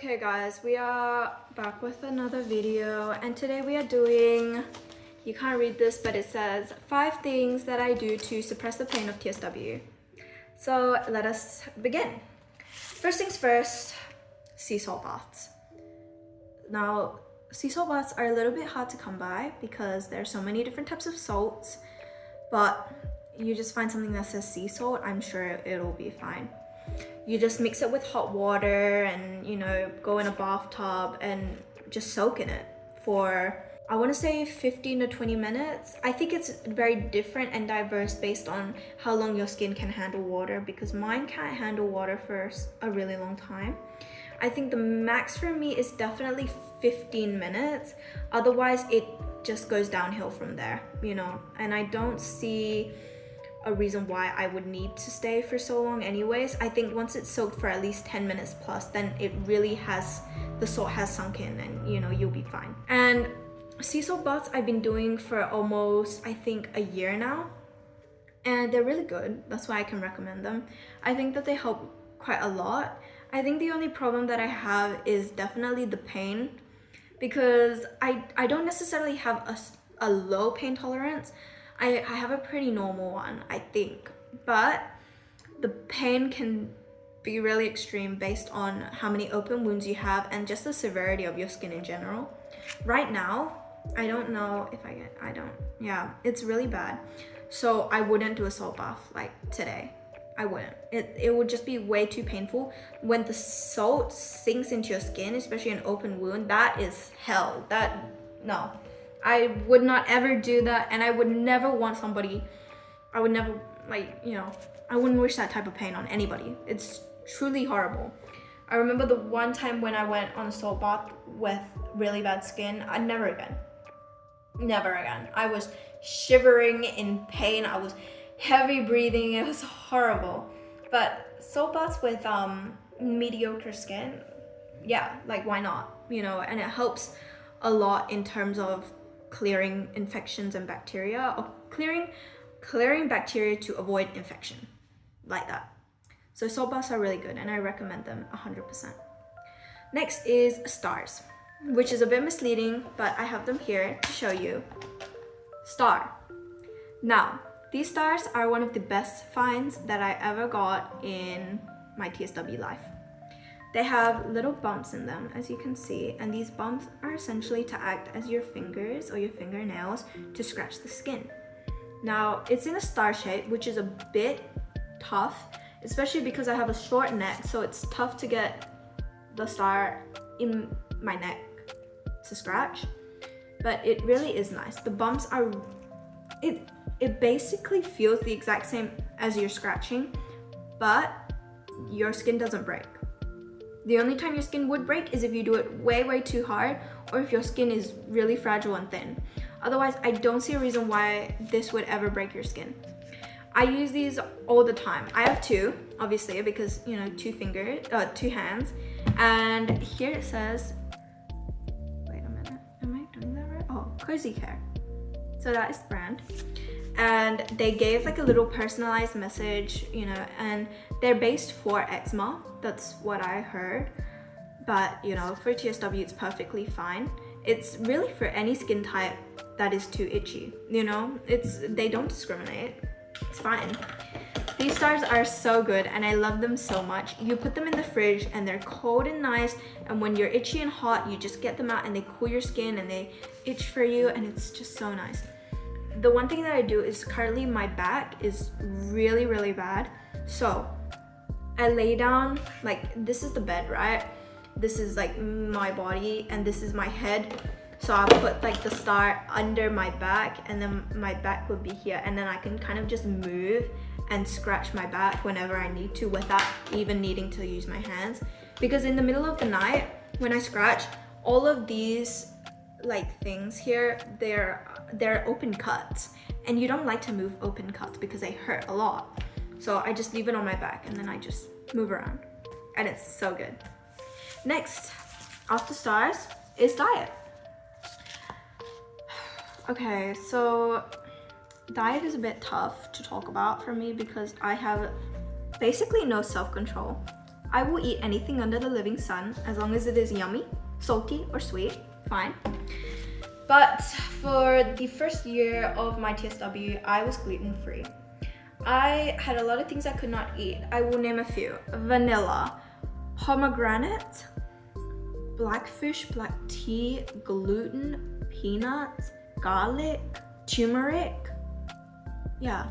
Okay guys, we are back with another video, and today we are doing, you can't read this but it says 5 things that I do to suppress the pain of TSW. So let us begin. First things first, sea salt baths. Now sea salt baths are a little bit hard to come by because there are so many different types of salts, but you just find something that says sea salt, I'm sure it'll be fine. You just mix it with hot water and, you know, go in a bathtub and just soak in it for, I want to say 15 to 20 minutes. I think it's very different and diverse based on how long your skin can handle water, because mine can't handle water for a really long time. I think the max for me is definitely 15 minutes. Otherwise, it just goes downhill from there, you know, and I don't see a reason why I would need to stay for so long anyways. I think once it's soaked for at least 10 minutes plus, then it really has, the salt has sunk in and, you know, you'll be fine. And sea salt baths I've been doing for almost, I think, a year now, and they're really good. That's why I can recommend them. I think that they help quite a lot. I think the only problem that I have is definitely the pain, because I don't necessarily have a low pain tolerance. I have a pretty normal one, I think, but the pain can be really extreme based on how many open wounds you have and just the severity of your skin in general. Right now, I don't know if yeah, it's really bad. So I wouldn't do a salt bath like today. I wouldn't. It would just be way too painful. When the salt sinks into your skin, especially an open wound, that is hell. No. I would not ever do that, and I would never want somebody, I would never, like, you know, I wouldn't wish that type of pain on anybody. It's truly horrible. I remember the one time when I went on a salt bath with really bad skin, never again. I was shivering in pain, I was heavy breathing, it was horrible. But salt baths with mediocre skin, yeah, like why not, you know, and it helps a lot in terms of clearing infections and bacteria, or clearing bacteria to avoid infection, like that. So salt baths are really good and I recommend them 100%. Next is stars, which is a bit misleading, but I have them here to show you. Star. Now, these stars are one of the best finds that I ever got in my TSW life. They have little bumps in them, as you can see, and these bumps are essentially to act as your fingers or your fingernails to scratch the skin. Now, it's in a star shape, which is a bit tough, especially because I have a short neck, so it's tough to get the star in my neck to scratch, but it really is nice. The bumps are, it basically feels the exact same as you're scratching, but your skin doesn't break. The only time your skin would break is if you do it way too hard, or if your skin is really fragile and thin. Otherwise, I don't see a reason why this would ever break your skin. I use these all the time. I have 2, obviously, because, you know, 2 hands. And here it says, wait a minute, am I doing that right? Oh, Cozy Care. So that is the brand. And they gave like a little personalized message, you know, and they're based for eczema. That's what I heard. But, you know, for TSW, it's perfectly fine. It's really for any skin type that is too itchy, you know? They don't discriminate. It's fine. These stars are so good and I love them so much. You put them in the fridge and they're cold and nice, and when you're itchy and hot, you just get them out and they cool your skin and they itch for you, and it's just so nice. The one thing that I do is currently my back is really bad. So I lay down, like, this is the bed, right? This is like my body and this is my head. So I'll put like the star under my back, and then my back would be here, and then I can kind of just move and scratch my back whenever I need to without even needing to use my hands. Because in the middle of the night, when I scratch, all of these like things here, they're open cuts, and you don't like to move open cuts because they hurt a lot. So I just leave it on my back and then I just move around, and it's so good. Next, after stars, is diet. Okay, so diet is a bit tough to talk about for me because I have basically no self-control. I will eat anything under the living sun as long as it is yummy, salty, or sweet, fine. But for the first year of my TSW, I was gluten-free. I had a lot of things I could not eat. I will name a few. Vanilla, pomegranate, blackfish, black tea, gluten, peanuts, garlic, turmeric. Yeah.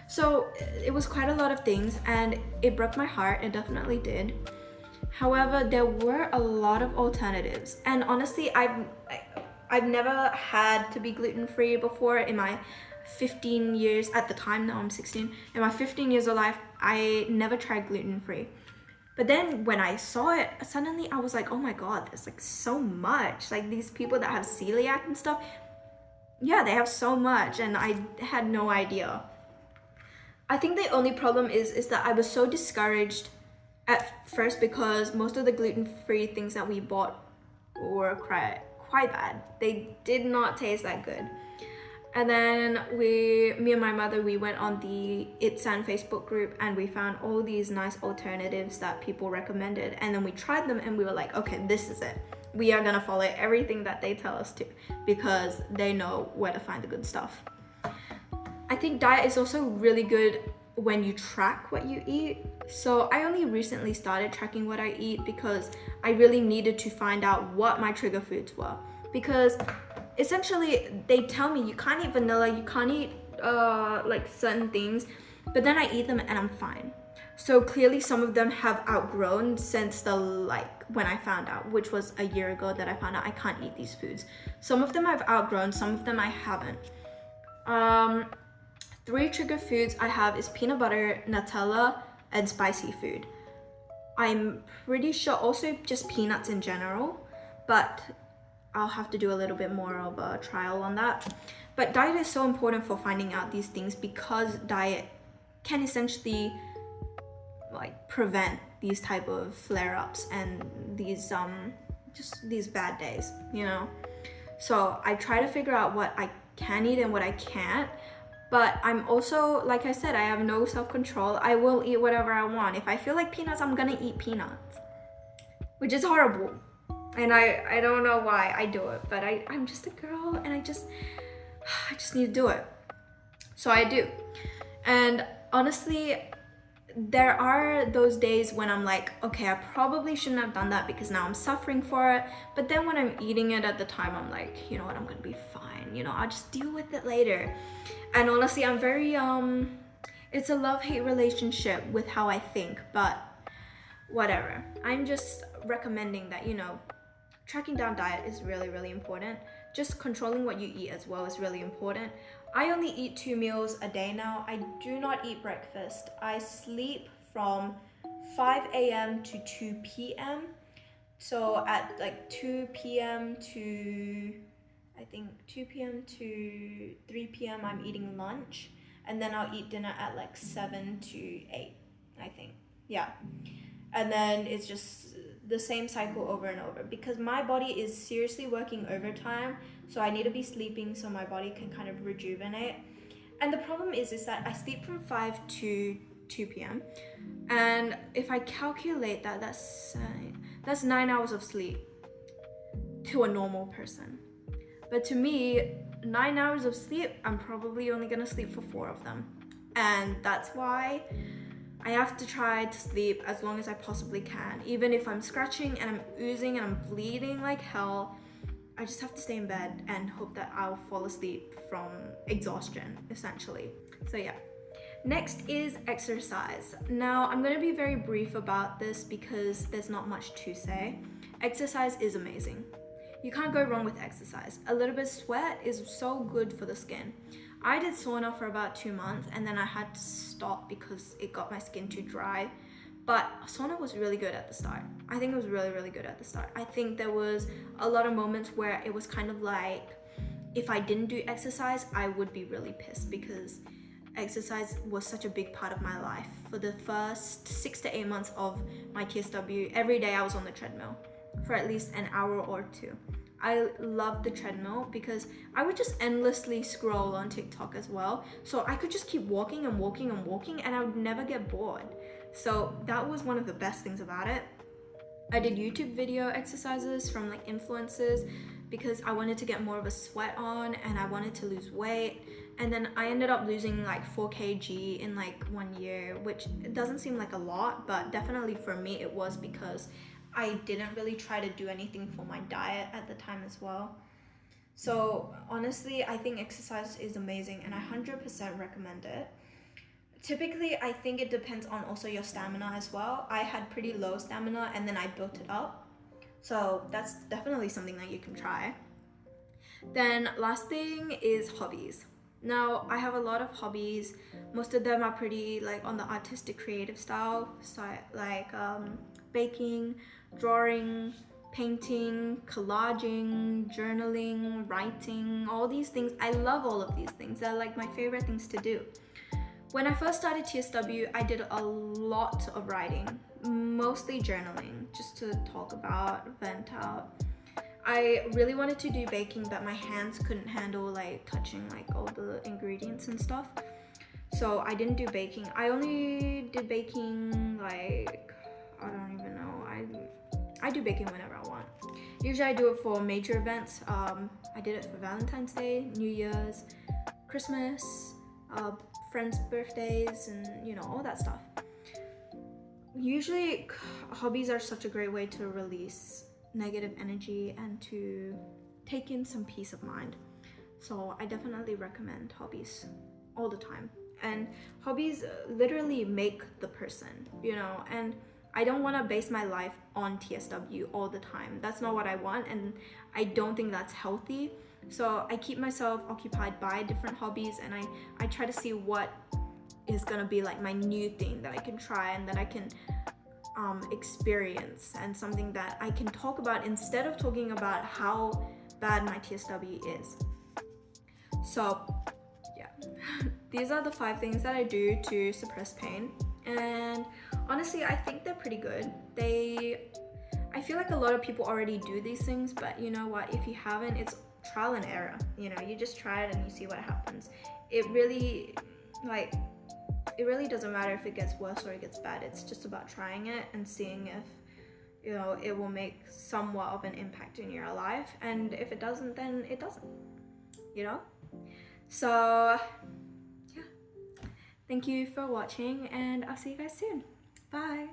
So it was quite a lot of things and it broke my heart. It definitely did. However, there were a lot of alternatives. And honestly, I've never had to be gluten-free before in my 15 years. At the time, now I'm 16. In my 15 years of life, I never tried gluten-free. But then when I saw it, suddenly I was like, oh my God, there's like so much. Like these people that have celiac and stuff, yeah, they have so much and I had no idea. I think the only problem is that I was so discouraged at first because most of the gluten-free things that we bought were quite bad. They did not taste that good. And then me and my mother, we went on the It's San Facebook group and we found all these nice alternatives that people recommended. And then we tried them and we were like, okay, this is it. We are gonna follow everything that they tell us to because they know where to find the good stuff. I think diet is also really good when you track what you eat. So I only recently started tracking what I eat because I really needed to find out what my trigger foods were. Because essentially they tell me you can't eat vanilla, you can't eat like certain things, but then I eat them and I'm fine. So clearly some of them have outgrown since when I found out, which was a year ago that I found out I can't eat these foods. Some of them I've outgrown, some of them I haven't. 3 trigger foods I have is peanut butter, Nutella, and spicy food. I'm pretty sure also just peanuts in general, but I'll have to do a little bit more of a trial on that. But diet is so important for finding out these things because diet can essentially like prevent these type of flare-ups and these just these bad days, you know. So I try to figure out what I can eat and what I can't. But I'm also, like I said, I have no self-control. I will eat whatever I want. If I feel like peanuts, I'm gonna eat peanuts, which is horrible. And I don't know why I do it, but I'm just a girl and I just need to do it. So I do. And honestly, there are those days when I'm like, okay, I probably shouldn't have done that because now I'm suffering for it. But then when I'm eating it at the time, I'm like, you know what, I'm gonna be fine. You know, I'll just deal with it later. And honestly, I'm very, it's a love-hate relationship with how I think, but whatever. I'm just recommending that, you know, tracking down diet is really, really important. Just controlling what you eat as well is really important. I only eat 2 meals a day now. I do not eat breakfast. I sleep from 5 a.m. to 2 p.m. So at like 2 p.m. to, I think 2 p.m. to 3 p.m. I'm eating lunch. And then I'll eat dinner at like 7 to 8, I think. Yeah. And then it's just the same cycle over and over because my body is seriously working overtime. So I need to be sleeping so my body can kind of rejuvenate. And the problem is that I sleep from 5 to 2 p.m. And if I calculate that, that's 9 hours of sleep to a normal person. But to me, 9 hours of sleep, I'm probably only gonna sleep for 4 of them. And that's why I have to try to sleep as long as I possibly can. Even if I'm scratching and I'm oozing and I'm bleeding like hell, I just have to stay in bed and hope that I'll fall asleep from exhaustion, essentially. So yeah. Next is exercise. Now, I'm gonna be very brief about this because there's not much to say. Exercise is amazing. You can't go wrong with exercise. A little bit of sweat is so good for the skin. I did sauna for about 2 months and then I had to stop because it got my skin too dry. But sauna was really good at the start. I think it was really, really good at the start. I think there was a lot of moments where it was kind of like, if I didn't do exercise, I would be really pissed because exercise was such a big part of my life. For the first 6 to 8 months of my TSW, every day I was on the treadmill for at least an hour or 2. I loved the treadmill because I would just endlessly scroll on TikTok as well. So I could just keep walking and walking and walking and I would never get bored. So that was one of the best things about it. I did YouTube video exercises from like influencers because I wanted to get more of a sweat on and I wanted to lose weight. And then I ended up losing like 4 kg in like 1 year, which it doesn't seem like a lot, but definitely for me it was, because I didn't really try to do anything for my diet at the time as well. So honestly, I think exercise is amazing and I 100% recommend it. Typically, I think it depends on also your stamina as well. I had pretty low stamina and then I built it up. So that's definitely something that you can try. Then last thing is hobbies. Now, I have a lot of hobbies. Most of them are pretty like on the artistic creative style. So like baking, drawing, painting, collaging, journaling, writing, all these things. I love all of these things. They're like my favorite things to do. When I first started TSW, I did a lot of writing, mostly journaling, just to talk about, vent out. I really wanted to do baking, but my hands couldn't handle like touching like all the ingredients and stuff. So I didn't do baking. I only did baking like, I don't even know. I do baking whenever I want. Usually I do it for major events. I did it for Valentine's Day, New Year's, Christmas, friends' birthdays, and you know, all that stuff. Usually hobbies are such a great way to release negative energy and to take in some peace of mind. So I definitely recommend hobbies all the time. And hobbies literally make the person, you know, and I don't want to base my life on TSW all the time. That's not what I want, and I don't think that's healthy. So I keep myself occupied by different hobbies, and I try to see what is gonna be like my new thing that I can try and that I can experience, and something that I can talk about instead of talking about how bad my TSW is. So yeah, these are the 5 things that I do to suppress pain, and honestly I think they're pretty good. I feel like a lot of people already do these things, but you know what, if you haven't, it's trial and error. You know, you just try it and you see what happens. It really doesn't matter if it gets worse or it gets bad. It's just about trying it and seeing if, you know, it will make somewhat of an impact in your life, and if it doesn't, then it doesn't, you know. So yeah, thank you for watching and I'll see you guys soon. Bye.